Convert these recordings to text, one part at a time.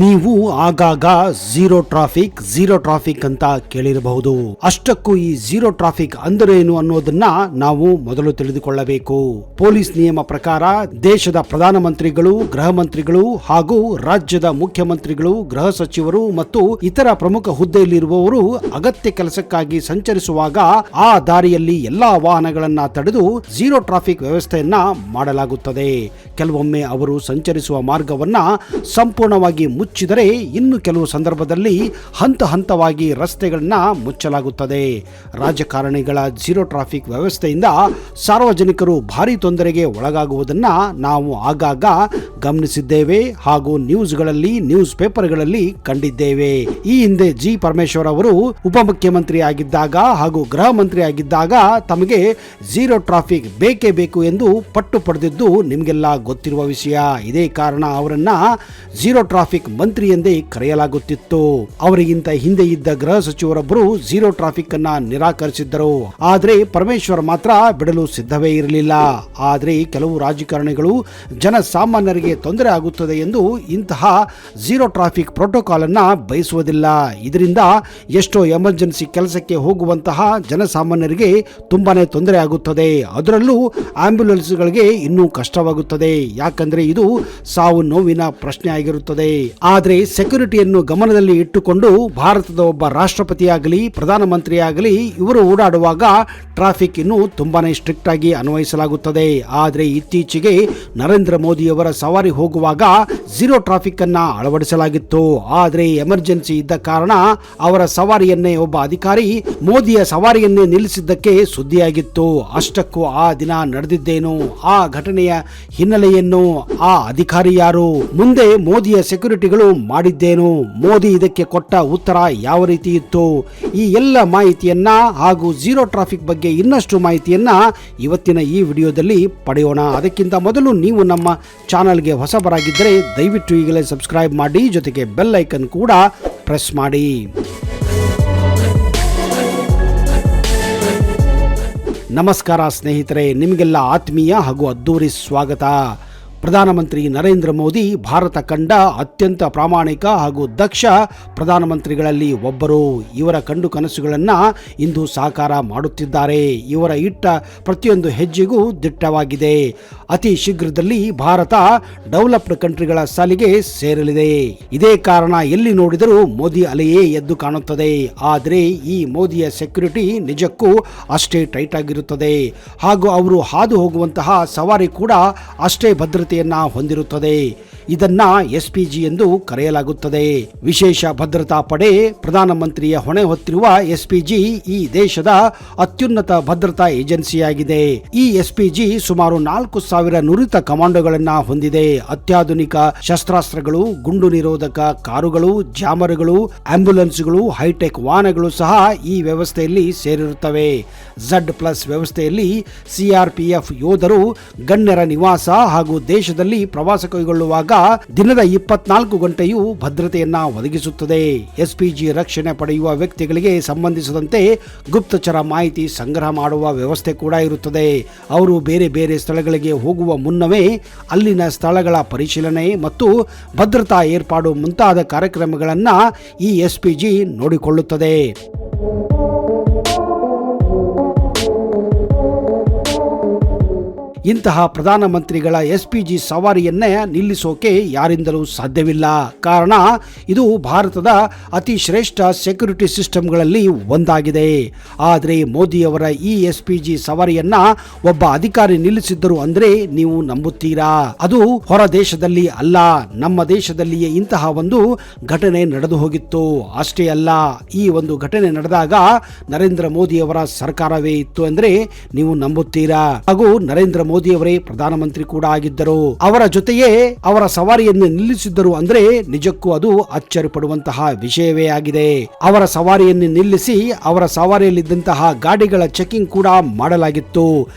ನೀವು ಆಗಾಗ zero traffic ಅಂತ ಕೇಳಿರಬಹುದು. ಅಷ್ಟಕ್ಕೂ ಈ ಝೀರೋ ಟ್ರಾಫಿಕ್ ಅಂದರೇನು ಅನ್ನೋದನ್ನ ನಾವು ಮೊದಲು ತಿಳಿದುಕೊಳ್ಳಬೇಕು. ಪೊಲೀಸ್ ನಿಯಮ ಪ್ರಕಾರ ದೇಶದ ಪ್ರಧಾನಮಂತ್ರಿಗಳು, ಗೃಹ ಮಂತ್ರಿಗಳು ಹಾಗೂ ರಾಜ್ಯದ ಮುಖ್ಯಮಂತ್ರಿಗಳು, ಗೃಹ ಸಚಿವರು ಮತ್ತು ಇತರ ಪ್ರಮುಖ ಹುದ್ದೆಯಲ್ಲಿರುವವರು ಅಗತ್ಯ ಕೆಲಸಕ್ಕಾಗಿ ಸಂಚರಿಸುವಾಗ ಆ ದಾರಿಯಲ್ಲಿ ಎಲ್ಲಾ ವಾಹನಗಳನ್ನ ತಡೆದು ಝೀರೋ ಟ್ರಾಫಿಕ್ ವ್ಯವಸ್ಥೆಯನ್ನ ಮಾಡಲಾಗುತ್ತದೆ. ಕೆಲವೊಮ್ಮೆ ಅವರು ಸಂಚರಿಸುವ ಮಾರ್ಗವನ್ನ ಸಂಪೂರ್ಣವಾಗಿ ಮುಚ್ಚಿದರೆ ಇನ್ನು ಕೆಲವು ಸಂದರ್ಭದಲ್ಲಿ ಹಂತವಾಗಿ ರಸ್ತೆಗಳನ್ನ ಮುಚ್ಚಲಾಗುತ್ತದೆ. ರಾಜಕಾರಣಿಗಳ ಝೀರೋ ಟ್ರಾಫಿಕ್ ವ್ಯವಸ್ಥೆಯಿಂದ ಸಾರ್ವಜನಿಕರು ಭಾರಿ ತೊಂದರೆಗೆ ಒಳಗಾಗುವುದನ್ನ ನಾವು ಆಗಾಗ ಗಮನಿಸಿದ್ದೇವೆ ಹಾಗೂ ನ್ಯೂಸ್ ಪೇಪರ್ಗಳಲ್ಲಿ ಕಂಡಿದ್ದೇವೆ. ಈ ಹಿಂದೆ ಜಿ ಪರಮೇಶ್ವರ್ ಅವರು ಉಪಮುಖ್ಯಮಂತ್ರಿ ಆಗಿದ್ದಾಗ ಹಾಗೂ ಗೃಹ ಮಂತ್ರಿ ಆಗಿದ್ದಾಗ ತಮಗೆ ಝೀರೋ ಟ್ರಾಫಿಕ್ ಬೇಕೇ ಬೇಕು ಎಂದು ಪಟ್ಟು ಪಡೆದಿದ್ದು ನಿಮಗೆಲ್ಲ ಗೊತ್ತಿರುವ ವಿಷಯ. ಇದೇ ಕಾರಣ ಅವರನ್ನ ಝೀರೋ ಟ್ರಾಫಿಕ್ ಮಂತ್ರಿ ಎಂದೇ ಕರೆಯಲಾಗುತ್ತಿತ್ತು. ಅವರಿಗಿಂತ ಹಿಂದೆ ಇದ್ದ ಗೃಹ ಸಚಿವರೊಬ್ಬರು ಝೀರೋ ಟ್ರಾಫಿಕ್ ಅನ್ನ ನಿರಾಕರಿಸಿದ್ದರು. ಆದ್ರೆ ಪರಮೇಶ್ವರ್ ಮಾತ್ರ ಬಿಡಲು ಸಿದ್ಧವೇ ಇರಲಿಲ್ಲ. ಆದ್ರೆ ಕೆಲವು ರಾಜಕಾರಣಿಗಳು ಜನಸಾಮಾನ್ಯರಿಗೆ ತೊಂದರೆ ಆಗುತ್ತದೆ ಎಂದು ಇಂತಹ ಝೀರೋ ಟ್ರಾಫಿಕ್ ಪ್ರೋಟೋಕಾಲ್ ಅನ್ನ ಬಯಸುವುದಿಲ್ಲ. ಇದರಿಂದ ಎಷ್ಟೋ ಎಮರ್ಜೆನ್ಸಿ ಕೆಲಸಕ್ಕೆ ಹೋಗುವಂತಹ ಜನಸಾಮಾನ್ಯರಿಗೆ ತುಂಬಾನೇ ತೊಂದರೆ ಆಗುತ್ತದೆ. ಅದರಲ್ಲೂ ಆಂಬ್ಯುಲೆನ್ಸ್ಗಳಿಗೆ ಇನ್ನೂ ಕಷ್ಟವಾಗುತ್ತದೆ. ಯಾಕಂದ್ರೆ ಇದು ಸಾವು ನೋವಿನ ಪ್ರಶ್ನೆ ಆಗಿರುತ್ತದೆ. ಆದರೆ ಸೆಕ್ಯೂರಿಟಿಯನ್ನು ಗಮನದಲ್ಲಿ ಇಟ್ಟುಕೊಂಡು ಭಾರತದ ಒಬ್ಬ ರಾಷ್ಟ್ರಪತಿಯಾಗಲಿ ಪ್ರಧಾನಮಂತ್ರಿಯಾಗಲಿ ಇವರು ಓಡಾಡುವಾಗ ಟ್ರಾಫಿಕ್ ಇನ್ನು ತುಂಬಾನೇ ಸ್ಟ್ರಿಕ್ಟ್ ಆಗಿ ಅನ್ವಯಿಸಲಾಗುತ್ತದೆ. ಆದರೆ ಇತ್ತೀಚೆಗೆ ನರೇಂದ್ರ ಮೋದಿಯವರ ಸವಾರಿ ಹೋಗುವಾಗ ಝೀರೋ ಟ್ರಾಫಿಕ್ ಅನ್ನ ಅಳವಡಿಸಲಾಗಿತ್ತು. ಆದರೆ ಎಮರ್ಜೆನ್ಸಿ ಇದ್ದ ಕಾರಣ ಅವರ ಸವಾರಿಯನ್ನೇ ಒಬ್ಬ ಅಧಿಕಾರಿ ಮೋದಿಯ ಸವಾರಿಯನ್ನೇ ನಿಲ್ಲಿಸಿದ್ದಕ್ಕೆ ಸುದ್ದಿಯಾಗಿತ್ತು. ಅಷ್ಟಕ್ಕೂ ಆ ದಿನ ನಡೆದಿದ್ದೇನು, ಆ ಘಟನೆಯ ಹಿನ್ನೆಲೆಯನ್ನು, ಆ ಅಧಿಕಾರಿ ಯಾರು, ಮುಂದೆ ಮೋದಿಯ ಸೆಕ್ಯೂರಿಟಿಗಳು ಮಾಡಿದ್ದೇನು, ಮೋದಿ ಇದಕ್ಕೆ ಕೊಟ್ಟ ಉತ್ತರ ಯಾವ ರೀತಿ ಇತ್ತು, ಈ ಎಲ್ಲ ಮಾಹಿತಿಯನ್ನ ಹಾಗೂ ಝೀರೋ ಟ್ರಾಫಿಕ್ ಬಗ್ಗೆ ಇನ್ನಷ್ಟು ಮಾಹಿತಿಯನ್ನ ಇವತ್ತಿನ ಈ ವಿಡಿಯೋದಲ್ಲಿ ಪಡೆಯೋಣ. ಅದಕ್ಕಿಂತ ಮೊದಲು ನೀವು ನಮ್ಮ ಚಾನೆಲ್ಗೆ ಹೊಸಬರಾಗಿದ್ದರೆ ದಯವಿಟ್ಟು ಈಗಲೇ ಸಬ್ಸ್ಕ್ರೈಬ್ ಮಾಡಿ, ಜೊತೆಗೆ ಬೆಲ್ ಐಕನ್ ಕೂಡ ಪ್ರೆಸ್ ಮಾಡಿ. ನಮಸ್ಕಾರ ಸ್ನೇಹಿತರೆ, ನಿಮಗೆಲ್ಲ ಆತ್ಮೀಯ ಹಾಗೂ ಅದ್ದೂರಿ ಸ್ವಾಗತ. ಪ್ರಧಾನಮಂತ್ರಿ ನರೇಂದ್ರ ಮೋದಿ ಭಾರತ ಕಂಡ ಅತ್ಯಂತ ಪ್ರಾಮಾಣಿಕ ಹಾಗೂ ದಕ್ಷ ಪ್ರಧಾನಮಂತ್ರಿಗಳಲ್ಲಿ ಒಬ್ಬರು. ಇವರ ಕಂಡು ಕನಸುಗಳನ್ನು ಇಂದು ಸಾಕಾರ ಮಾಡುತ್ತಿದ್ದಾರೆ. ಇವರ ಇಟ್ಟ ಪ್ರತಿಯೊಂದು ಹೆಜ್ಜೆಗೂ ದಿಟ್ಟವಾಗಿದೆ. ಅತಿ ಶೀಘ್ರದಲ್ಲಿ ಭಾರತ ಡೆವಲಪ್ಡ್ ಕಂಟ್ರಿಗಳ ಸಾಲಿಗೆ ಸೇರಲಿದೆ. ಇದೇ ಕಾರಣ ಎಲ್ಲಿ ನೋಡಿದರೂ ಮೋದಿ ಅಲೆಯೇ ಎದ್ದು ಕಾಣುತ್ತದೆ. ಆದರೆ ಈ ಮೋದಿಯ ಸೆಕ್ಯೂರಿಟಿ ನಿಜಕ್ಕೂ ಅಷ್ಟೇ ಟೈಟ್ ಆಗಿರುತ್ತದೆ ಹಾಗೂ ಅವರು ಹಾದು ಹೋಗುವಂತಹ ಸವಾರಿ ಕೂಡ ಅಷ್ಟೇ ಭದ್ರತೆಯನ್ನ ಹೊಂದಿರುತ್ತದೆ. ಇದನ್ನ SPG ಎಂದು ಕರೆಯಲಾಗುತ್ತದೆ. ವಿಶೇಷ ಭದ್ರತಾ ಪಡೆ. ಪ್ರಧಾನಮಂತ್ರಿಯ ಹೊಣೆ ಹೊತ್ತಿರುವ SPG ಈ ದೇಶದ ಅತ್ಯುನ್ನತ ಭದ್ರತಾ ಏಜೆನ್ಸಿಯಾಗಿದೆ. ಈ SPG ಸುಮಾರು 4,000 ನುರಿತ ಕಮಾಂಡೋಗಳನ್ನ ಹೊಂದಿದೆ. ಅತ್ಯಾಧುನಿಕ ಶಸ್ತ್ರಾಸ್ತ್ರಗಳು, ಗುಂಡು ನಿರೋಧಕ ಕಾರುಗಳು, ಜಾಮರ್ಗಳು, ಆಂಬ್ಯುಲೆನ್ಸ್ಗಳು, ಹೈಟೆಕ್ ವಾಹನಗಳು ಸಹ ಈ ವ್ಯವಸ್ಥೆಯಲ್ಲಿ ಸೇರಿರುತ್ತವೆ. Z+ ವ್ಯವಸ್ಥೆಯಲ್ಲಿ CRPF ಯೋಧರು ಗಣ್ಯರ ನಿವಾಸ ಹಾಗೂ ದೇಶದಲ್ಲಿ ಪ್ರವಾಸ ಕೈಗೊಳ್ಳುವಾಗ ದಿನದ 24 ಗಂಟೆಯೂ ಭದ್ರತೆಯನ್ನ ಒದಗಿಸುತ್ತದೆ. SPG ರಕ್ಷಣೆ ಪಡೆಯುವ ವ್ಯಕ್ತಿಗಳಿಗೆ ಸಂಬಂಧಿಸಿದಂತೆ ಗುಪ್ತಚರ ಮಾಹಿತಿ ಸಂಗ್ರಹ ಮಾಡುವ ವ್ಯವಸ್ಥೆ ಕೂಡ ಇರುತ್ತದೆ. ಅವರು ಬೇರೆ ಬೇರೆ ಸ್ಥಳಗಳಿಗೆ ಹೋಗುವ ಮುನ್ನವೇ ಅಲ್ಲಿನ ಸ್ಥಳಗಳ ಪರಿಶೀಲನೆ ಮತ್ತು ಭದ್ರತಾ ಏರ್ಪಾಡು ಮುಂತಾದ ಕಾರ್ಯಕ್ರಮಗಳನ್ನು ಈ SPG ನೋಡಿಕೊಳ್ಳುತ್ತದೆ. ಇಂತಹ ಪ್ರಧಾನಮಂತ್ರಿಗಳ SPG ಸವಾರಿಯನ್ನೇ ನಿಲ್ಲಿಸೋಕೆ ಯಾರಿಂದಲೂ ಸಾಧ್ಯವಿಲ್ಲ. ಕಾರಣ ಇದು ಭಾರತದ ಅತಿ ಶ್ರೇಷ್ಠ ಸೆಕ್ಯೂರಿಟಿ ಸಿಸ್ಟಮ್ಗಳಲ್ಲಿ ಒಂದಾಗಿದೆ. ಆದರೆ ಮೋದಿಯವರ ಈ SPG ಸವಾರಿಯನ್ನ ಒಬ್ಬ ಅಧಿಕಾರಿ ನಿಲ್ಲಿಸಿದ್ದರು ಅಂದ್ರೆ ನೀವು ನಂಬುತ್ತೀರಾ? ಅದು ಹೊರ ದೇಶದಲ್ಲಿ ಅಲ್ಲ, ನಮ್ಮ ದೇಶದಲ್ಲಿಯೇ ಇಂತಹ ಒಂದು ಘಟನೆ ನಡೆದು ಹೋಗಿತ್ತು. ಅಷ್ಟೇ ಅಲ್ಲ, ಈ ಒಂದು ಘಟನೆ ನಡೆದಾಗ ನರೇಂದ್ರ ಮೋದಿಯವರ ಸರ್ಕಾರವೇ ಇತ್ತು ಅಂದ್ರೆ ನೀವು ನಂಬುತ್ತೀರಾ? ಹಾಗೂ ನರೇಂದ್ರ ಮೋದಿಯವರೇ ಪ್ರಧಾನಮಂತ್ರಿ ಕೂಡ ಆಗಿದ್ದರು. ಅವರ ಜೊತೆಯೇ ಅವರ ಸವಾರಿಯನ್ನು ನಿಲ್ಲಿಸಿದ್ದರು ಅಂದ್ರೆ ನಿಜಕ್ಕೂ ಅದು ಅಚ್ಚರಿ ಪಡುವಂತಹ ವಿಷಯವೇ ಆಗಿದೆ. ಅವರ ಸವಾರಿಯನ್ನು ನಿಲ್ಲಿಸಿ ಅವರ ಸವಾರಿಯಲ್ಲಿದ್ದಂತಹ ಗಾಡಿಗಳ ಚೆಕಿಂಗ್ ಕೂಡ ಮಾಡಲಾಗಿತ್ತು.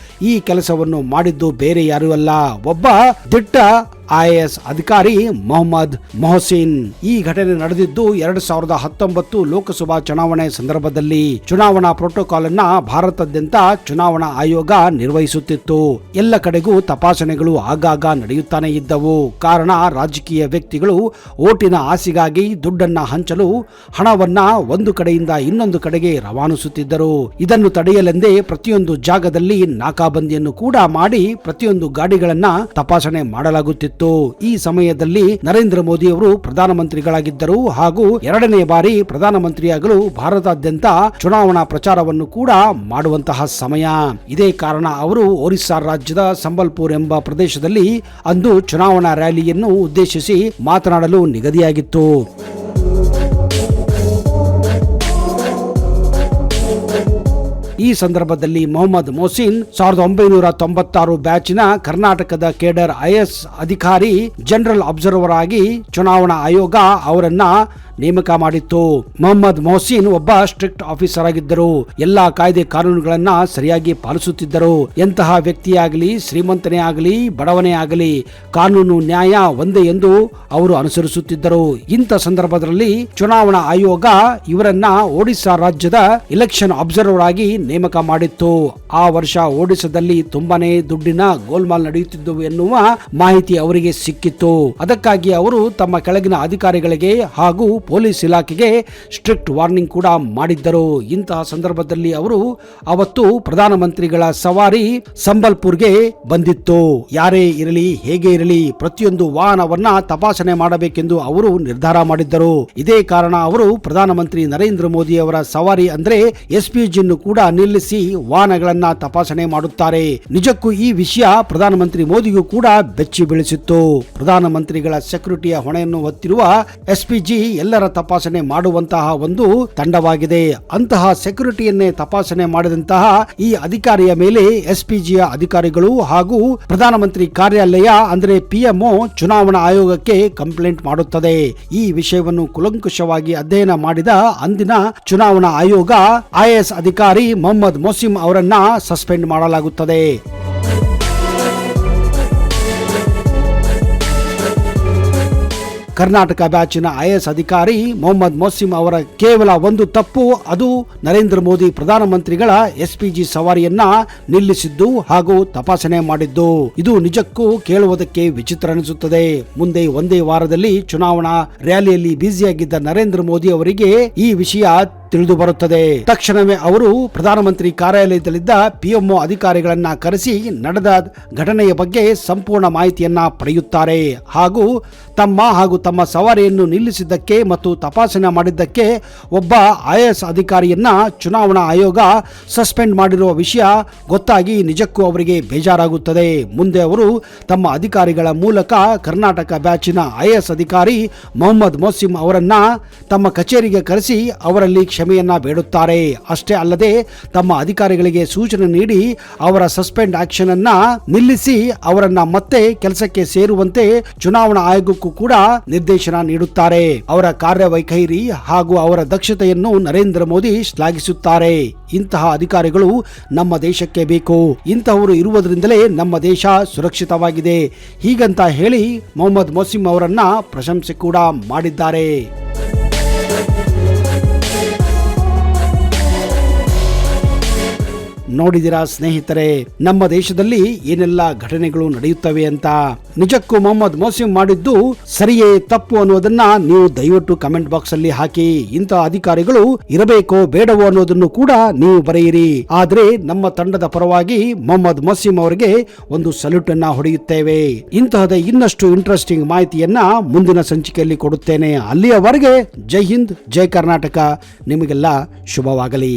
ಈ ಕೆಲಸವನ್ನು ಮಾಡಿದ್ದು ಬೇರೆ ಯಾರು ಅಲ್ಲ, ಒಬ್ಬ ದಿಟ್ಟ IAS ಅಧಿಕಾರಿ ಮೊಹಮ್ಮದ್ ಮೊಹಸಿನ್. ಈ ಘಟನೆ ನಡೆದಿದ್ದು 2019 ಲೋಕಸಭಾ ಚುನಾವಣೆ ಸಂದರ್ಭದಲ್ಲಿ. ಚುನಾವಣಾ ಪ್ರೋಟೋಕಾಲ್ ಅನ್ನ ಭಾರತದಾದ್ಯಂತ ಚುನಾವಣಾ ಆಯೋಗ ನಿರ್ವಹಿಸುತ್ತಿತ್ತು. ಎಲ್ಲ ಕಡೆಗೂ ತಪಾಸಣೆಗಳು ಆಗಾಗ ನಡೆಯುತ್ತಾನೆ ಇದ್ದವು. ಕಾರಣ ರಾಜಕೀಯ ವ್ಯಕ್ತಿಗಳು ಓಟಿನ ಆಸೆಗಾಗಿ ದುಡ್ಡನ್ನ ಹಂಚಲು ಹಣವನ್ನ ಒಂದು ಕಡೆಯಿಂದ ಇನ್ನೊಂದು ಕಡೆಗೆ ರವಾನಿಸುತ್ತಿದ್ದರು. ಇದನ್ನು ತಡೆಯಲೆಂದೇ ಪ್ರತಿಯೊಂದು ಜಾಗದಲ್ಲಿ ನಾಕಾಬಂದಿಯನ್ನು ಕೂಡ ಮಾಡಿ ಪ್ರತಿಯೊಂದು ಗಾಡಿಗಳನ್ನ ತಪಾಸಣೆ ಮಾಡಲಾಗುತ್ತಿತ್ತು. ಈ ಸಮಯದಲ್ಲಿ ನರೇಂದ್ರ ಮೋದಿ ಅವರು ಪ್ರಧಾನಮಂತ್ರಿಗಳಾಗಿದ್ದರು ಹಾಗೂ 2ನೇ ಬಾರಿ ಪ್ರಧಾನಮಂತ್ರಿಯಾಗಲು ಭಾರತಾದ್ಯಂತ ಚುನಾವಣಾ ಪ್ರಚಾರವನ್ನು ಕೂಡ ಮಾಡುವಂತಹ ಸಮಯ. ಇದೇ ಕಾರಣ ಅವರು ಒರಿಸ್ಸಾ ರಾಜ್ಯದ ಸಂಬಲ್ಪುರ್ ಎಂಬ ಪ್ರದೇಶದಲ್ಲಿ ಅಂದು ಚುನಾವಣಾ ರ್ಯಾಲಿಯನ್ನು ಉದ್ದೇಶಿಸಿ ಮಾತನಾಡಲು ನಿಗದಿಯಾಗಿತ್ತು. ಈ ಸಂದರ್ಭದಲ್ಲಿ ಮೊಹಮ್ಮದ್ ಮೊಹಸಿನ್ 1996 ಬ್ಯಾಚಿನ ಕರ್ನಾಟಕದ ಕೇಡರ್ IAS ಅಧಿಕಾರಿ ಜನರಲ್ ಅಬ್ಸರ್ವರ್ ಆಗಿ ಚುನಾವಣಾ ಆಯೋಗ ಅವರನ್ನ ನೇಮಕ ಮಾಡಿತ್ತು. ಮೊಹಮ್ಮದ್ ಮೊಹಸಿನ್ ಒಬ್ಬ ಸ್ಟ್ರಿಕ್ಟ್ ಆಫೀಸರ್ ಆಗಿದ್ದರು. ಎಲ್ಲಾ ಕಾಯ್ದೆ ಕಾನೂನುಗಳನ್ನ ಸರಿಯಾಗಿ ಪಾಲಿಸುತ್ತಿದ್ದರು. ಎಂತಹ ವ್ಯಕ್ತಿಯಾಗಲಿ, ಶ್ರೀಮಂತನೇ ಆಗಲಿ, ಬಡವನೇ ಆಗಲಿ, ಕಾನೂನು ನ್ಯಾಯ ಒಂದೇ ಎಂದು ಅವರು ಅನುಸರಿಸುತ್ತಿದ್ದರು. ಇಂಥ ಸಂದರ್ಭದಲ್ಲಿ ಚುನಾವಣಾ ಆಯೋಗ ಇವರನ್ನ ಒಡಿಶಾ ರಾಜ್ಯದ ಎಲೆಕ್ಷನ್ ಅಬ್ಸರ್ವರ್ ಆಗಿ ನೇಮಕ ಮಾಡಿತ್ತು. ಆ ವರ್ಷ ಒಡಿಶಾದಲ್ಲಿ ತುಂಬಾನೇ ದುಡ್ಡಿನ ಗೋಲ್ಮಾಲ್ ನಡೆಯುತ್ತಿದ್ದವು ಎನ್ನುವ ಮಾಹಿತಿ ಅವರಿಗೆ ಸಿಕ್ಕಿತ್ತು. ಅದಕ್ಕಾಗಿ ಅವರು ತಮ್ಮ ಕೆಳಗಿನ ಅಧಿಕಾರಿಗಳಿಗೆ ಹಾಗೂ ಪೊಲೀಸ್ ಇಲಾಖೆಗೆ ಸ್ಟ್ರಿಕ್ಟ್ ವಾರ್ನಿಂಗ್ ಕೂಡ ಮಾಡಿದ್ದರು. ಇಂತಹ ಸಂದರ್ಭದಲ್ಲಿ ಅವರು ಅವತ್ತು ಪ್ರಧಾನಮಂತ್ರಿಗಳ ಸವಾರಿ ಸಂಬಲ್ಪುರ್ಗೆ ಬಂದಿತ್ತು. ಯಾರೇ ಇರಲಿ, ಹೇಗೆ ಇರಲಿ, ಪ್ರತಿಯೊಂದು ವಾಹನವನ್ನ ತಪಾಸಣೆ ಮಾಡಬೇಕೆಂದು ಅವರು ನಿರ್ಧಾರ ಮಾಡಿದ್ದರು. ಇದೇ ಕಾರಣ ಅವರು ಪ್ರಧಾನಮಂತ್ರಿ ನರೇಂದ್ರ ಮೋದಿ ಅವರ ಸವಾರಿ ಅಂದ್ರೆ SPG ಕೂಡ ನಿಲ್ಲಿಸಿ ವಾಹನಗಳನ್ನ ತಪಾಸಣೆ ಮಾಡುತ್ತಾರೆ. ನಿಜಕ್ಕೂ ಈ ವಿಷಯ ಪ್ರಧಾನಮಂತ್ರಿ ಮೋದಿಗೂ ಕೂಡ ಬೆಚ್ಚಿ ಬೀಳಿಸಿತ್ತು. ಪ್ರಧಾನಮಂತ್ರಿಗಳ ಸೆಕ್ಯೂರಿಟಿಯ ಹೊಣೆಯನ್ನು ಹೊತ್ತಿರುವ SPG ಎಲ್ಲರ ತಪಾಸಣೆ ಮಾಡುವಂತಹ ಒಂದು ತಂಡವಾಗಿದೆ. ಅಂತಹ ಸೆಕ್ಯೂರಿಟಿಯನ್ನೇ ತಪಾಸಣೆ ಮಾಡಿದಂತಹ ಈ ಅಧಿಕಾರಿಯ ಮೇಲೆ SPGಯ ಅಧಿಕಾರಿಗಳು ಹಾಗೂ ಪ್ರಧಾನಮಂತ್ರಿ ಕಾರ್ಯಾಲಯ ಅಂದ್ರೆ PMO ಚುನಾವಣಾ ಆಯೋಗಕ್ಕೆ ಕಂಪ್ಲೇಂಟ್ ಮಾಡುತ್ತದೆ. ಈ ವಿಷಯವನ್ನು ಕುಲಂಕುಷವಾಗಿ ಅಧ್ಯಯನ ಮಾಡಿದ ಅಂದಿನ ಚುನಾವಣಾ ಆಯೋಗ IAS ಅಧಿಕಾರಿ ಮೊಹಮ್ಮದ್ ಮೊಹಸಿನ್ ಅವರನ್ನ ಸಸ್ಪೆಂಡ್ ಮಾಡಲಾಗುತ್ತದೆ. ಕರ್ನಾಟಕ ಬ್ಯಾಚಿನ IAS ಅಧಿಕಾರಿ ಮೊಹಮ್ಮದ್ ಮೊಹಸಿನ್ ಅವರ ಕೇವಲ ಒಂದು ತಪ್ಪು, ಅದು ನರೇಂದ್ರ ಮೋದಿ ಪ್ರಧಾನಮಂತ್ರಿಗಳ SPG ಸವಾರಿಯನ್ನ ನಿಲ್ಲಿಸಿದ್ದು ಹಾಗೂ ತಪಾಸಣೆ ಮಾಡಿದ್ದು. ಇದು ನಿಜಕ್ಕೂ ಕೇಳುವುದಕ್ಕೆ ವಿಚಿತ್ರ ಅನಿಸುತ್ತದೆ. ಮುಂದೆ ಒಂದೇ ವಾರದಲ್ಲಿ ಚುನಾವಣಾ ರ್ಯಾಲಿಯಲ್ಲಿ ಬ್ಯುಸಿಯಾಗಿದ್ದ ನರೇಂದ್ರ ಮೋದಿ ಅವರಿಗೆ ಈ ವಿಷಯ ತಿಳಿದು ಬರುತ್ತದೆ. ತಕ್ಷಣವೇ ಅವರು ಪ್ರಧಾನಮಂತ್ರಿ ಕಾರ್ಯಾಲಯದಲ್ಲಿದ್ದ PMO ಅಧಿಕಾರಿಗಳನ್ನ ಕರೆಸಿ ನಡೆದ ಘಟನೆಯ ಬಗ್ಗೆ ಸಂಪೂರ್ಣ ಮಾಹಿತಿಯನ್ನ ಪಡೆಯುತ್ತಾರೆ ಹಾಗೂ ತಮ್ಮ ಸವಾರಿಯನ್ನು ನಿಲ್ಲಿಸಿದ್ದಕ್ಕೆ ಮತ್ತು ತಪಾಸಣೆ ಮಾಡಿದ್ದಕ್ಕೆ ಒಬ್ಬ IAS ಅಧಿಕಾರಿಯನ್ನ ಚುನಾವಣಾ ಆಯೋಗ ಸಸ್ಪೆಂಡ್ ಮಾಡಿರುವ ವಿಷಯ ಗೊತ್ತಾಗಿ ನಿಜಕ್ಕೂ ಅವರಿಗೆ ಬೇಜಾರಾಗುತ್ತದೆ. ಮುಂದೆ ಅವರು ತಮ್ಮ ಅಧಿಕಾರಿಗಳ ಮೂಲಕ ಕರ್ನಾಟಕ ಬ್ಯಾಚಿನ IAS ಅಧಿಕಾರಿ ಮೊಹಮ್ಮದ್ ಮೊಹಸಿನ್ ಅವರನ್ನ ತಮ್ಮ ಕಚೇರಿಗೆ ಕರೆಸಿ ಅವರಲ್ಲಿ ಕ್ಷಮೆಯನ್ನ ಬೇಡುತ್ತಾರೆ. ಅಷ್ಟೇ ಅಲ್ಲದೆ ತಮ್ಮ ಅಧಿಕಾರಿಗಳಿಗೆ ಸೂಚನೆ ನೀಡಿ ಅವರ ಸಸ್ಪೆಂಡ್ ಆಕ್ಷನ್ ಅನ್ನ ನಿಲ್ಲಿಸಿ ಅವರನ್ನ ಮತ್ತೆ ಕೆಲಸಕ್ಕೆ ಸೇರುವಂತೆ ಚುನಾವಣಾ ಆಯೋಗಕ್ಕೂ ಕೂಡ ನಿರ್ದೇಶನ ನೀಡುತ್ತಾರೆ. ಅವರ ಕಾರ್ಯವೈಖರಿ ಹಾಗೂ ಅವರ ದಕ್ಷತೆಯನ್ನು ನರೇಂದ್ರ ಮೋದಿ ಶ್ಲಾಘಿಸುತ್ತಾರೆ. ಇಂತಹ ಅಧಿಕಾರಿಗಳು ನಮ್ಮ ದೇಶಕ್ಕೆ ಬೇಕು. ಇಂತಹವರು ಇರುವುದರಿಂದಲೇ ನಮ್ಮ ದೇಶ ಸುರಕ್ಷಿತವಾಗಿದೆ. ಹೀಗಂತ ಹೇಳಿ ಮೊಹಮ್ಮದ್ ಮೊಹಸಿನ್ ಅವರನ್ನ ಪ್ರಶಂಸೆ ಕೂಡ ಮಾಡಿದ್ದಾರೆ. ನೋಡಿದಿರಾ ಸ್ನೇಹಿತರೆ, ನಮ್ಮ ದೇಶದಲ್ಲಿ ಏನೆಲ್ಲ ಘಟನೆಗಳು ನಡೆಯುತ್ತವೆ ಅಂತ. ನಿಜಕ್ಕೂ ಮೊಹಮ್ಮದ್ ಮೊಹಸಿನ್ ಮಾಡಿದ್ದು ಸರಿಯೇ ತಪ್ಪು ಅನ್ನೋದನ್ನ ನೀವು ದಯವಿಟ್ಟು ಕಮೆಂಟ್ ಬಾಕ್ಸ್ ಅಲ್ಲಿ ಹಾಕಿ. ಇಂತಹ ಅಧಿಕಾರಿಗಳು ಇರಬೇಕೋ ಬೇಡವೋ ಅನ್ನೋದನ್ನು ಕೂಡ ನೀವು ಬರೆಯಿರಿ. ಆದ್ರೆ ನಮ್ಮ ತಂಡದ ಪರವಾಗಿ ಮೊಹಮ್ಮದ್ ಮೊಹಸಿನ್ ಅವರಿಗೆ ಒಂದು ಸಲ್ಯೂಟ್ ಅನ್ನ ಹೊಡೆಯುತ್ತೇವೆ. ಇಂತಹದ ಇನ್ನಷ್ಟು ಇಂಟ್ರೆಸ್ಟಿಂಗ್ ಮಾಹಿತಿಯನ್ನ ಮುಂದಿನ ಸಂಚಿಕೆಯಲ್ಲಿ ಕೊಡುತ್ತೇನೆ. ಅಲ್ಲಿಯವರೆಗೆ ಜೈ ಹಿಂದ್, ಜೈ ಕರ್ನಾಟಕ. ನಿಮಗೆಲ್ಲ ಶುಭವಾಗಲಿ.